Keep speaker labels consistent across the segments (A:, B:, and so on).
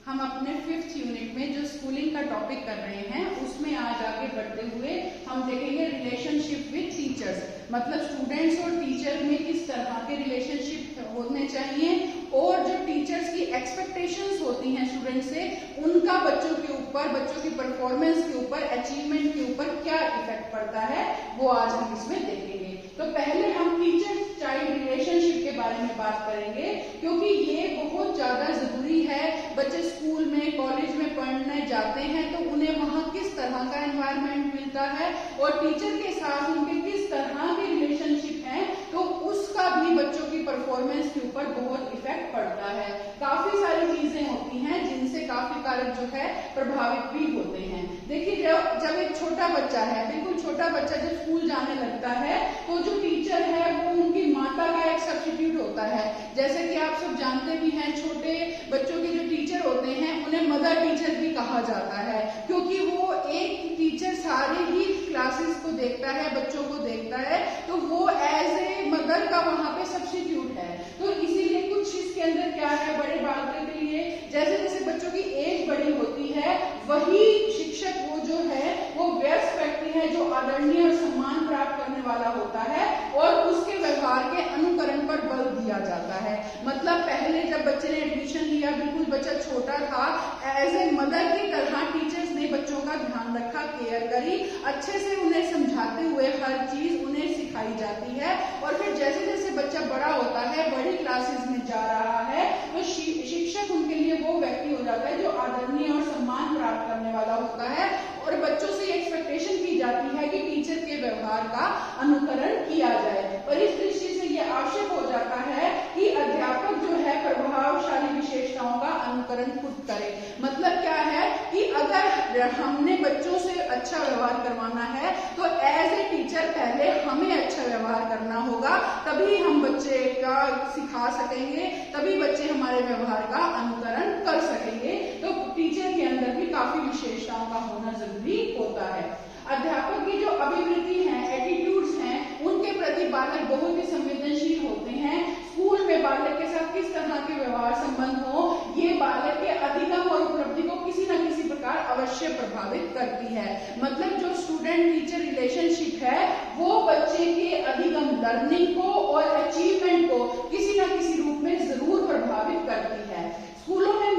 A: हम अपने 5th unit में जो स्कूलिंग का टॉपिक कर रहे हैं उसमें आज आगे बढ़ते हुए हम देखेंगे रिलेशनशिप विद टीचर्स, मतलब स्टूडेंट्स और टीचर में किस तरह के रिलेशनशिप होने चाहिए और जो टीचर्स की एक्सपेक्टेशंस होती हैं स्टूडेंट से, उनका बच्चों के ऊपर, बच्चों की परफॉर्मेंस के ऊपर, अचीवमेंट के ऊपर क्या इफेक्ट पड़ता है वो आज हम इसमें देखेंगे। तो पहले हम टीचर चाइल्ड रिलेशनशिप के बारे में बात करेंगे क्योंकि ये बहुत ज्यादा जरूरी है। बच्चे स्कूल में, कॉलेज में पढ़ने जाते हैं तो उन्हें वहां किस तरह का एनवायरनमेंट मिलता है और टीचर के साथ उनके किस तरह के रिलेशनशिप हैं, तो उसका भी बच्चों की परफॉर्मेंस के ऊपर बहुत इफेक्ट पड़ता है। काफी सारी चीजें होती हैं जिनसे काफी कारक जो है प्रभावित भी होते हैं। देखिए, जब एक छोटा बच्चा है, बिल्कुल छोटा बच्चा जब स्कूल जाने लगता है तो जो टीचर है वो उनकी माता का एक सब्स्टिट्यूट होता है। जैसे कि आप सब जानते भी हैं, छोटे बच्चों के जो टीचर होते हैं उन्हें मदर टीचर भी कहा जाता है क्योंकि वो एक टीचर सारे ही क्लासेस को देखता है, बच्चों को देखता है, तो वो एज ए मदर का वहां पे सब्स्टिट्यूट है। तो इसीलिए कुछ इसके अंदर क्या है, बड़े बालकों के लिए जैसे जैसे बच्चों की एज बड़ी होती है वही शिक्षक वो जो है वो वयस्क व्यक्ति है जो आदरणीय और सम्मान प्राप्त करने वाला होता है और उसके व्यवहार के अनुकरण पर बल दिया जाता है। मतलब पहले जब बच्चे ने एडमिशन लिया, बिल्कुल बच्चा छोटा था, एज ए मदर की तरह टीचर्स ने बच्चों का ध्यान रखा, केयर करी, अच्छे से उन्हें समझाते हुए हर चीज उन्हें सिखाई जाती है। और फिर जैसे जैसे बच्चा बड़ा होता है, बड़ी क्लासेस में जा रहा है, तो शिक्षक उनके लिए वो व्यक्ति हो जाता है जो आदरणीय और सम्मान प्राप्त करने वाला होता है और बच्चों से एक्सपेक्टेशन की जाती है कि टीचर के व्यवहार का अनुकरण किया जाए। और इस दृष्टि से यह आवश्यक हो जाता है कि अध्यापक जो है प्रभावशाली विशेषताओं का अनुकरण खुद करे। मतलब क्या है कि अगर हमने बच्चों से अच्छा व्यवहार करवाना है तो एज ए टीचर पहले हमें अच्छा व्यवहार करना होगा, तभी हम बच्चे का सिखा सकेंगे, तभी बच्चे हमारे व्यवहार का अनुकरण कर सकेंगे। तो टीचर के अंदर भी काफी विशेषताओं का होना जरूरी होता है। अध्यापक की जो अभिवृत्ति है, एटीट्यूड्स हैं, उनके प्रति बालक बहुत ही संवेदनशील होते हैं। स्कूल में बालक के साथ किस तरह के व्यवहार संबंध हो, ये बालक के अधिगम और उपलब्धि को किसी न किसी प्रकार अवश्य प्रभावित करती है। मतलब जो स्टूडेंट टीचर रिलेशनशिप है वो बच्चे के अधिगम, लर्निंग को और अचीवमेंट को किसी न किसी रूप में जरूर प्रभावित करती है। स्कूलों में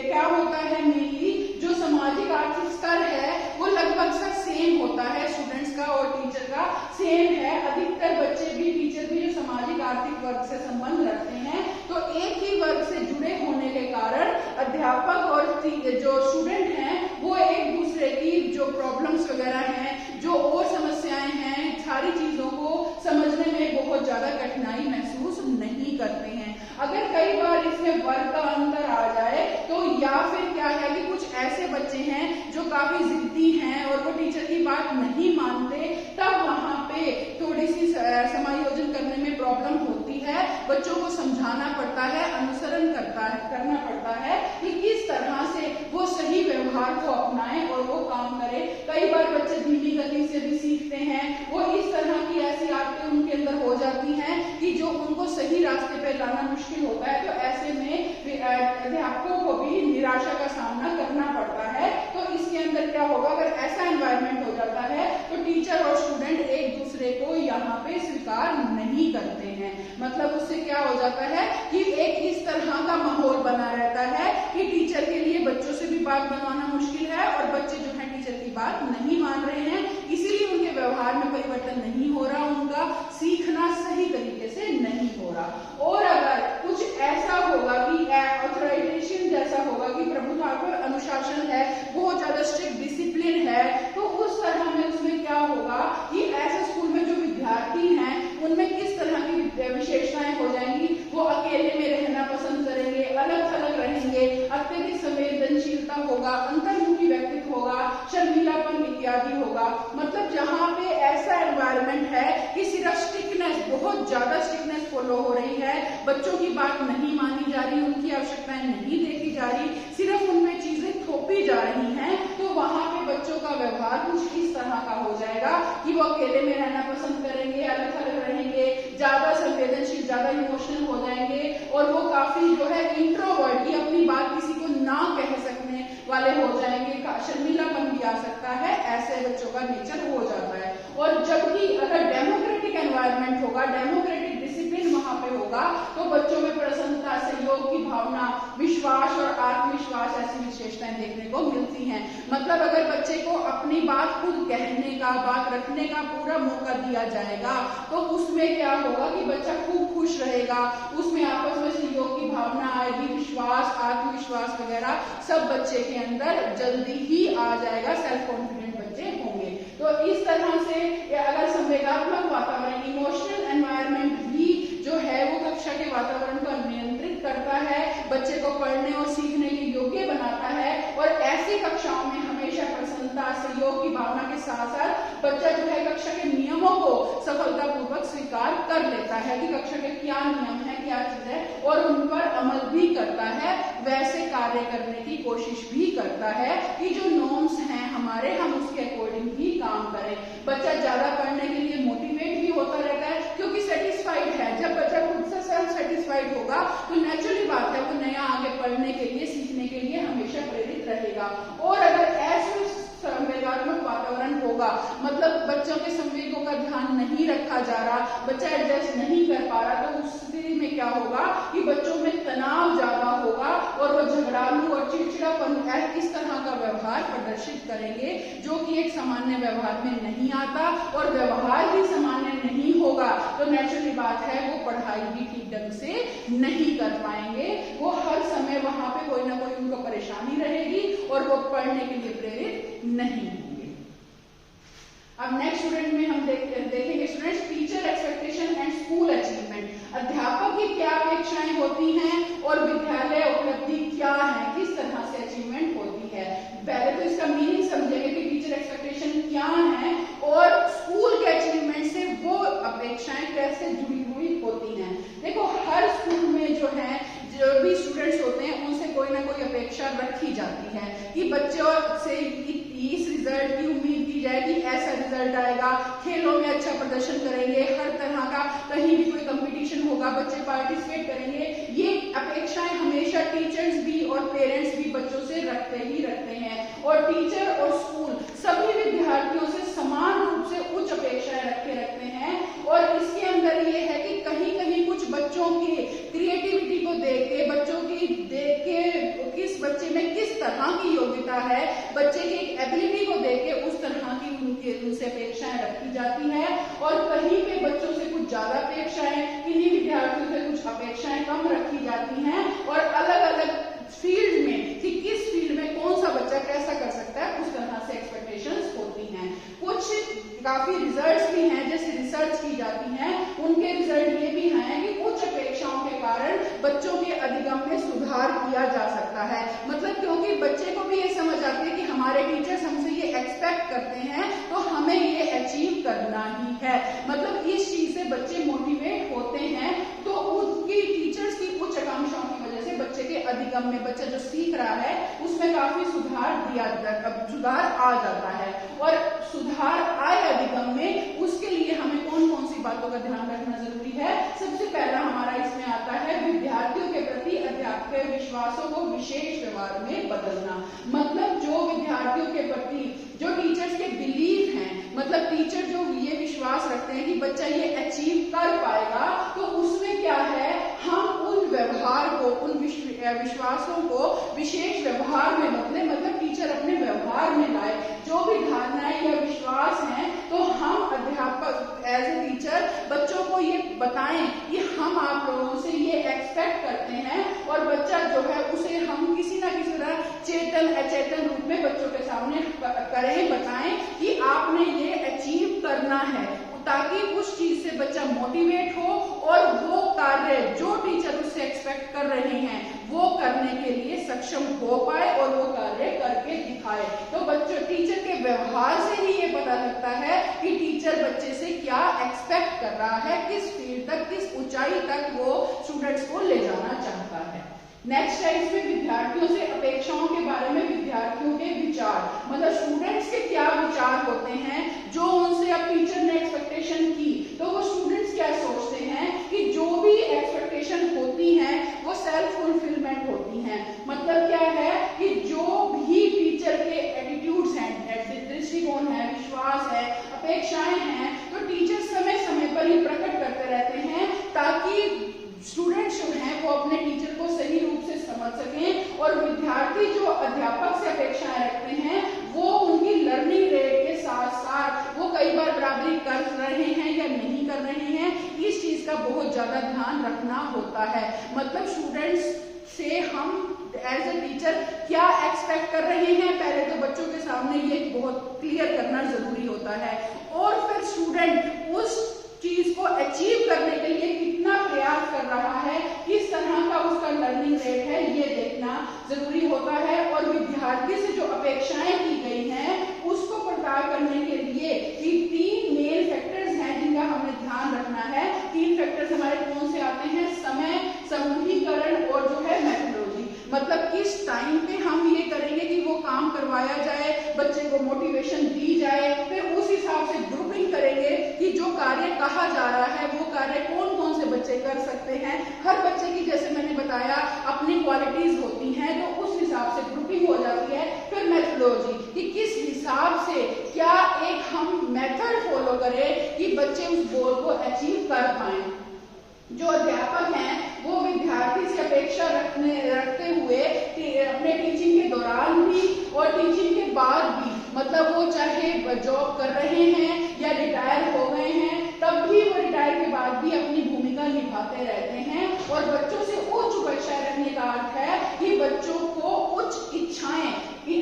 A: क्या होता है, मेनली जो सामाजिक आर्थिक स्तर है वो लगभग सब सेम होता है, स्टूडेंट्स का और टीचर का सेम है। अधिकतर बच्चे भी, टीचर भी जो सामाजिक आर्थिक वर्ग से संबंध रखते हैं, तो एक ही वर्ग से जुड़े होने के कारण अध्यापक और जो स्टूडेंट हैं वो एक दूसरे की जो प्रॉब्लम्स वगैरह हैं, जो और समस्याएं हैं, सारी चीजों को समझने में बहुत ज्यादा कठिनाई महसूस नहीं करते हैं। अगर कई बार इसमें वर्ग का अंतर आ जाए तो या फिर क्या है कि कुछ ऐसे बच्चे हैं जो काफी जिद्दी हैं और वो टीचर की बात नहीं मानते, तब वहां पे थोड़ी सी समायोजन करने में प्रॉब्लम होती है। बच्चों को समझाना पड़ता है, अनुसरण करना पड़ता है कि किस तरह से वो सही व्यवहार को अपनाएं और वो काम करें। कई बार बच्चे धीमी गति से भी सीखते हैं, वो इस तरह की ऐसी आदतें उनके अंदर हो जाती हैं कि जो उनको सही रास्ते पे लाना मुश्किल होता है। तो ऐसे में अध्यापकों को भी निराशा का सामना करना पड़ता है। तो इसके अंदर क्या होगा, अगर ऐसा एनवायरनमेंट हो जाता है तो टीचर और स्टूडेंट एक दूसरे को यहाँ पे स्वीकार नहीं करते हैं। मतलब उससे क्या हो जाता है कि एक इस तरह का माहौल बना रहता है कि टीचर के लिए बच्चों से भी बात बनवाना मुश्किल है और बच्चे जो है टीचर की बात नहीं मान रहे हैं, इसीलिए उनके व्यवहार में परिवर्तन नहीं हो रहा, उनका सीखना सही तरीके से नहीं हो रहा। और अगर कुछ ऐसा होगा कि ऑथराइजेशन जैसा होगा कि प्रभुता पर अनुशासन है, बहुत ज्यादा स्ट्रिक्ट डिसिप्लिन है, तो उस तरह में उसमें क्या होगा कि ऐसे स्कूल में जो विद्यार्थी हैं उनमें किस तरह की विशेषताएं हो जाएंगी, वो अकेले में रहना पसंद करेंगे, अलग थलग रहेंगे, अत्यधिक संवेदनशीलता होगा, अंतर्मुखी व्यक्तित्व होगा, शर्मीलापन इत्यादि होगा। मतलब जहाँ पे ऐसा एनवायरनमेंट है कि सिर्फ स्ट्रिक्टनेस, बहुत ज्यादा स्ट्रिक्टनेस फॉलो हो रही है, बच्चों की बात नहीं मानी जा रही, उनकी आवश्यकताएं नहीं देखी जा रही, सिर्फ उनमें चीजें थोपी जा रही हैं, तो वहां पे बच्चों का व्यवहार कुछ इस तरह का हो जाएगा कि वो अकेले में रहना पसंद करेंगे, अलग थलग रहेंगे, ज्यादा संवेदनशील, ज्यादा इमोशनल हो जाएंगे और वो काफी जो है इंट्रोवर्ट, की अपनी बात किसी को ना कह नेचर हो जाता है। और जबकि अगर डेमोक्रेटिक एनवायरनमेंट होगा, डेमोक्रेटिक डिसिप्लिन वहां पे होगा, तो बच्चों में प्रसन्नता, सहयोग की भावना, विश्वास और आत्मविश्वास ऐसी विशेषताएं देखने को मिलती हैं। मतलब अगर बच्चे को अपनी बात खुद कहने का, बात रखने का पूरा मौका दिया जाएगा, तो उसमें क्या होगा कि बच्चा खूब खुश रहेगा, उसमें आपस में सहयोग की भावना आएगी, विश्वास, आत्मविश्वास वगैरह सब बच्चे के अंदर जल्दी ही आ जाएगा, सेल्फ कॉन्फिडेंट बच्चे होंगे। तो इस तरह से अगर संवेगात्मक वातावरण, इमोशनल एनवायरनमेंट भी जो है वो कक्षा के वातावरण को नियंत्रित करता है, बच्चे को पढ़ने और सीखने के योग्य बनाता है, और ऐसी कक्षाओं में हमेशा प्रसन्नता, सहयोग की भावना के साथ साथ बच्चा जो है कक्षा के नियमों को सफलतापूर्वक स्वीकार कर लेता है कि कक्षा के क्या नियम है, क्या चीज है, और उन पर अमल भी करता है, वैसे कार्य करने की कोशिश भी करता है कि जो नॉर्म्स हैं हमारे, हम उसके अकॉर्डिंग ही काम करें। बच्चा ज्यादा पढ़ने के लिए मोटिवेट भी होता रहता है क्योंकि सेटिस्फाइड है। जब बच्चा खुद से सेल्फ सेटिस्फाइड होगा तो नेचुरली बात है वो नया आगे पढ़ने के लिए, सीखने के लिए हमेशा प्रेरित रहेगा। और अगर ऐसे संवेगात्मक वातावरण होगा, मतलब बच्चों के संवेगों का ध्यान नहीं रखा जा रहा, बच्चा एडजस्ट नहीं कर पा रहा, तो उस स्थिति में क्या होगा कि बच्चों में तनाव ज्यादा होगा और वो झगड़ालू और चिड़चिड़ापन इस तरह का व्यवहार प्रदर्शित करेंगे जो कि एक सामान्य व्यवहार में नहीं आता, और व्यवहार भी सामान्य नहीं होगा तो नेचुरली बात है वो पढ़ाई भी ठीक ढंग से नहीं कर पाएंगे। वो हर समय वहां पे कोई ना कोई उनको परेशानी रहेगी और वो पढ़ने के लिए प्रेरित नहीं होंगे। अब नेक्स्ट स्टूडेंट में हम देखेंगे students teacher expectation and school achievement. अध्यापक की क्या अपेक्षाएं होती हैं और विद्यालय उपलब्धि क्या है, किस तरह से अचीवमेंट होती है। पहले तो इसका मीनिंग समझेंगे कि टीचर एक्सपेक्टेशन क्या है और स्कूल के अचीवमेंट से वो अपेक्षाएं कैसे जुड़ी हुई होती हैं। देखो हर स्कूल में जो है, जो भी स्टूडेंट्स होते हैं उनसे कोई ना कोई अपेक्षा रखी जाती है कि बच्चों से इस रिजल्ट की उम्मीद की जाए कि ऐसा रिजल्ट आएगा, खेलों में अच्छा प्रदर्शन करेंगे, हर तरह का कहीं भी कोई कंपटीशन होगा बच्चे पार्टिसिपेट करेंगे। ये अपेक्षाएं हमेशा टीचर्स भी और पेरेंट्स भी बच्चों से रखते ही रखते हैं, और टीचर और स्कूल सभी विद्यार्थियों से समान रूप से उच्च अपेक्षाएं रखते हैं। और इसके अंदर ये है कि कहीं कहीं कुछ बच्चों की क्रिएटिविटी को देख के, बच्चों की देख के किस बच्चे में किस तरह की योग्यता है, बच्चे की एबिलिटी को देख के उस तरह की उनसे अपेक्षाएं रखी जाती है। और कहीं पे बच्चों से कुछ ज्यादा अपेक्षाएं, किन्हीं विद्यार्थियों से कुछ अपेक्षाएं कम रखी जाती हैं, और अलग अलग फील्ड में कि किस फील्ड में कौन सा बच्चा कैसा कर सकता है उस तरह से एक्सपेक्टेशंस होती हैं। कुछ काफी रिजल्ट्स भी हैं जैसे रिसर्च की जाती हैं, उनके रिजल्ट ये भी हैं कि उच्च अपेक्षाओं के कारण बच्चों के अधिगम में सुधार किया जा सकता है। मतलब क्योंकि बच्चे को भी ये समझ आती है कि हमारे टीचर्स हमसे ये एक्सपेक्ट करते हैं तो हमें ये अचीव करना ही है। मतलब इस चीज से बच्चे मोटिवेट होते हैं, तो उनकी टीचर्स की उच्च आकांक्षाओं की वजह से बच्चे के अधिगम में, बच्चा जो सीख रहा है उसमें काफी सुधार आ जाता है। और सुधार आए अधिगम में, उसके लिए हमें कौन कौन सी बातों का ध्यान रखना जरूरी है। सबसे पहला हमारा इसमें आता है विद्यार्थियों के प्रति अध्यापक के विश्वासों को विशेष व्यवहार में बदलना। मतलब जो विद्यार्थियों के प्रति जो टीचर्स के बिलीव हैं, मतलब टीचर जो ये विश्वास रखते हैं कि बच्चा ये अचीव कर पाएगा, तो उसमें क्या है, हम उन व्यवहार को, उन विश्वासों को विशेष व्यवहार में बदले। मतलब टीचर अपने व्यवहार में लाए जो भी धारणाएं या विश्वास हैं, तो हम अध्यापक एज ए टीचर बच्चों को ये बताएं कि हम आप लोगों से ये एक्सपेक्ट करते हैं, और बच्चा जो है उसे हम किसी ना किसी तरह चेतन अचेतन रूप में बच्चों के सामने करें, बताएं कि आपने ये अचीव करना है, ताकि उस चीज से बच्चा मोटिवेट हो और वो कार्य जो टीचर उससे एक्सपेक्ट कर रहे हैं वो करने के लिए सक्षम हो पाए और वो कार्य करके दिखाए। तो बच्चों टीचर के व्यवहार से ही ये पता लगता है कि टीचर बच्चे से क्या एक्सपेक्ट कर रहा है, किस फील्ड तक, किस ऊंचाई तक वो स्टूडेंट्स को ले जाना चाहता है। नेक्स्ट है इसमें विद्यार्थियों से अपेक्षाओं के बारे में विद्यार्थियों के विचार। मतलब स्टूडेंट्स के क्या विचार होते हैं जो उनसे अब टीचर ने एक्सपेक्टेशन की, तो वो स्टूडेंट्स क्या सोचते हैं कि जो भी एक्सपेक्टेशन होती हैं वो सेल्फ फुलफिलमेंट होती हैं। मतलब क्या है कि जो भी टीचर के एटीट्यूड्स हैं, दृष्टिकोण है, विश्वास होता है। मतलब स्टूडेंट्स से हम एज ए टीचर क्या एक्सपेक्ट कर रहे हैं, पहले तो बच्चों के सामने ये बहुत क्लियर करना जरूरी होता है, और फिर स्टूडेंट उस चीज को अचीव करने के लिए कितना प्रयास कर रहा है, किस तरह का उसका लर्निंग रेट है, ये देखना जरूरी होता है। और विद्यार्थी से जो अपेक्षाएं की गई हैं उसको पूरा करने के लिए ये 3 मेन फैक्टर्स हैं जिनका हमें ध्यान रखना है। 3 फैक्टर्स हमारे कौन से आते हैं? समय, समूहीकरण और जो है मेथोडोलॉजी। मतलब किस टाइम पे हम ये करेंगे कि वो काम करवाया जाए, बच्चे को मोटिवेशन दी जाए, फिर उस हिसाब से ग्रुपिंग करेंगे कि जो कार्य कहा जा रहा है वो कार्य कौन कौन से बच्चे कर सकते हैं। हर बच्चे की, जैसे मैंने बताया, अपनी क्वालिटीज होती हैं, तो उस हिसाब से ग्रुपिंग हो जाती है। फिर मेथोडोलॉजी कि किस हिसाब से क्या एक हम मेथड फॉलो करें कि बच्चे उस गोल को अचीव कर पाए। जो अध्यापक हैं वो विद्यार्थी से अपेक्षा रखते हुए अपने टीचिंग के दौरान भी और टीचिंग के बाद भी, मतलब वो चाहे जॉब कर रहे हैं या रिटायर हो गए हैं, तब भी वो रिटायर के बाद भी अपनी भूमिका निभाते रहते हैं। और बच्चों से उच्च अपेक्षा रखने का अर्थ है कि बच्चों को उच्च इच्छाएं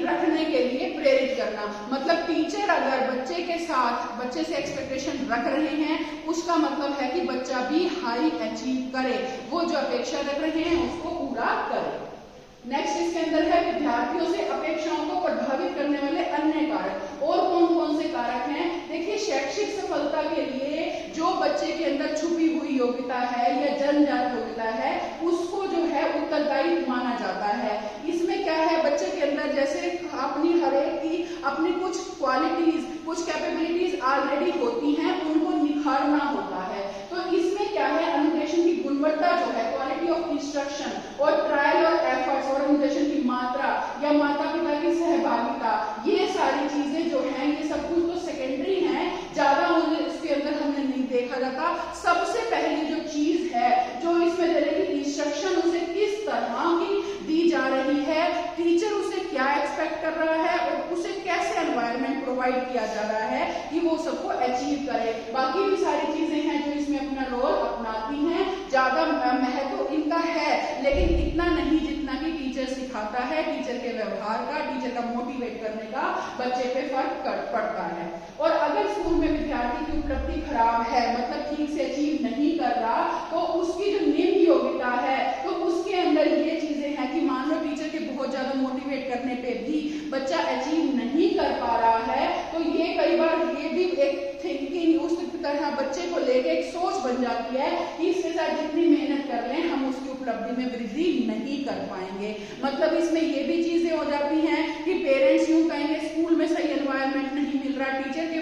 A: रखने के लिए प्रेरित करना। मतलब टीचर अगर बच्चे के साथ, बच्चे से एक्सपेक्टेशन रख रहे हैं, उसका मतलब है कि बच्चा भी हाई अचीव करे, वो जो अपेक्षा रख रहे हैं उसको पूरा करे। नेक्स्ट इसके अंदर है विद्यार्थियों से अपेक्षाओं को प्रभावित करने वाले अन्य कारक। और कौन कौन से कारक हैं? देखिए, शैक्षिक सफलता के लिए जो बच्चे के अंदर छुपी हुई योग्यता है या जन्मजात योग्यता है, उसको जो है उत्तरदायी माना जाता है। इसमें क्या है, बच्चे के अंदर जैसे अपनी हर एक की अपनी कुछ क्वालिटीज, कुछ कैपेबिलिटीज ऑलरेडी होती हैं, उनको निखारना होता है। तो इसमें क्या है, अनुदेशन की गुणवत्ता जो है, क्वालिटी ऑफ इंस्ट्रक्शन, और ट्रायल और एफर्ट्स, और अनुदेशन की मात्रा या माता पिता की सहभागिता, ये सारी चीजें जो हैं, ये सब कुछ तो सेकेंडरी हैं, ज्यादा इसके अंदर हमने नहीं देखा जाता। सबसे पहली जो चीज है जो इसमें देने की इंस्ट्रक्शन उसे किस तरह की दी जा रही है, टीचर उसे क्या एक्सपेक्ट कर रहा है और उसे कैसे एनवायरनमेंट प्रोवाइड किया जा रहा है कि वो सबको अचीव करे। बाकी भी सारी चीजें हैं जो इसमें अपना रोल अपनाती हैं, ज्यादा महत्व इनका है, लेकिन इतना नहीं जितना कि टीचर सिखाता है। टीचर के व्यवहार का, टीचर का मोटिवेट करने का बच्चे पे फर्क पड़ता है। और अगर स्कूल में विद्यार्थी की उपलब्धि खराब है, मतलब ठीक से अचीव नहीं कर रहा, तो उसकी जो निम्न योग्यता है, तो उसके अंदर ये चीजें हैं कि मान लो टीचर के बहुत ज्यादा मोटिवेट करने पे भी बच्चा अचीव नहीं कर पा रहा है, तो ये कई बार ये भी एक थिंकिंग उस तरह बच्चे को लेके एक सोच बन जाती है कि इसके साथ जितनी मेहनत कर लें हम उसकी उपलब्धि में वृद्धि नहीं कर पाएंगे। मतलब इसमें ये भी चीजें हो जाती हैं कि पेरेंट्स यूं कहेंगे स्कूल में सही एनवायरनमेंट नहीं मिल रहा, टीचर के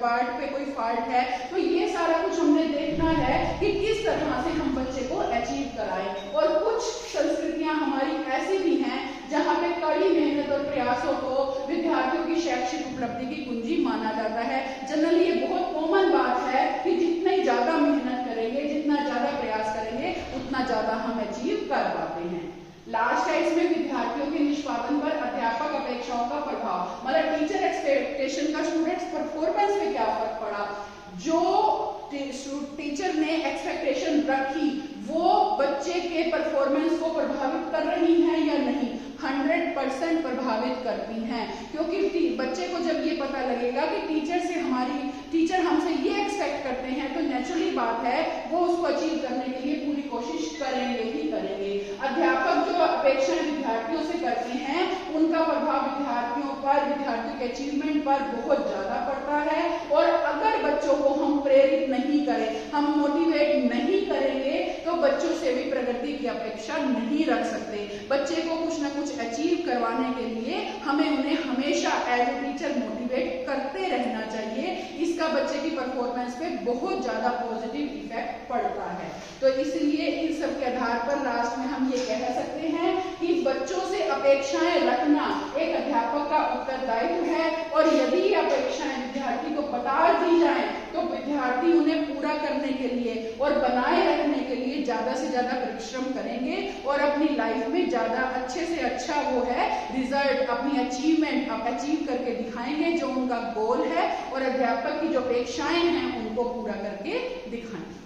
A: पार्ट पे कोई फॉल्ट है। तो ये सारा कुछ हमने देखना है कि किस तरह से हम बच्चे को अचीव कराएं। और कुछ संस्कृतियां हमारी ऐसी भी हैं जहाँ पे कड़ी मेहनत और प्रयासों को विद्यार्थियों की शैक्षिक उपलब्धि की कुंजी माना जाता है। जनरली ये बहुत कॉमन बात है कि जितनी ज्यादा मेहनत करेंगे, जितना ज्यादा प्रयास करेंगे, उतना ज्यादा हम अचीव कर पाते हैं। लास्ट है इसमें विद्यार्थियों के निष्पादन पर अध्यापक अपेक्षाओं का प्रभाव। मतलब टीचर एक्सपेक्टेशन का स्टूडेंट्स परफॉर्मेंस पे क्या फर्क पड़ा। जो टीचर ने एक्सपेक्टेशन रखी वो बच्चे के परफॉर्मेंस को प्रभावित कर रही हैं या नहीं, 100% प्रभावित करती हैं। क्योंकि बच्चे को जब ये पता लगेगा कि टीचर हमसे ये एक्सपेक्ट करते हैं, तो नेचुरली बात है वो उसको अचीव करने के लिए पूरी कोशिश करेंगे ही करेंगे। अध्यापक जो अपेक्षाएं विद्यार्थियों से करते हैं उनका प्रभाव विद्यार्थियों के अचीवमेंट पर बहुत ज्यादा पड़ता है। और अगर बच्चों को हम प्रेरित नहीं करें, हम मोटिवेट नहीं करेंगे, तो बच्चों से भी प्रगति की अपेक्षा नहीं रख सकते। बच्चे को कुछ ना कुछ अचीव करवाने के लिए हमें उन्हें हमेशा एज ए टीचर मोटिवेट करते रहना चाहिए। इसका बच्चे की परफॉर्मेंस पे बहुत ज्यादा पॉजिटिव इफेक्ट पड़ता है। तो इसलिए इन सब के आधार पर लास्ट में हम ये कह सकते हैं कि बच्चों से अपेक्षाएं रखना एक अध्यापक का उत्तरदायित्व है। और यदि अपेक्षाएं विद्यार्थी को बता दी जाए तो विद्यार्थी उन्हें पूरा करने के लिए और बनाए रखने के लिए ज्यादा से ज्यादा परिश्रम करेंगे और अपनी लाइफ में ज्यादा अच्छे से अच्छा वो है रिजल्ट, अपनी अचीवमेंट अचीव करके दिखाएंगे जो उनका गोल है, और अध्यापक की जो अपेक्षाएं हैं उनको पूरा करके दिखाएंगे।